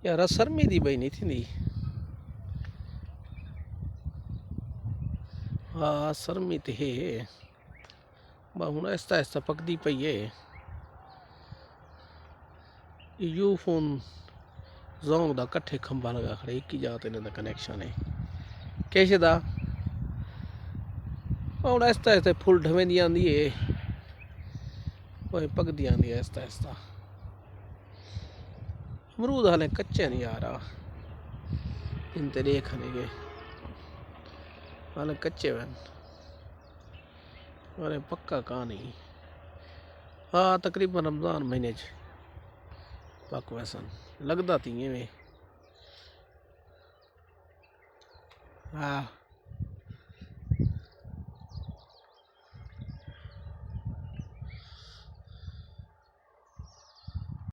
यार सरमी दी बई नहीं थी। हाँ सरमी तो है हूँ आहिस्ता आहिस्ता पकदी पई है। यू फोन जोंग दा कट्ठे खंबा लगा खड़े एक ही जात इन्हां दा कनैक्शन है किश दा हूँ आहिस्ता आहिस्ता फुल ढवेंदी आंदी है पकदी आंदी आहिस्ता आहिस्ता। अमरूद हाले कच्चे नहीं यार इन ते देख गए हाले कच्चे वन अरे पक्का कहानी। हाँ तकरीबन रमज़ान महीने पक वैसन लगता थी में। हाँ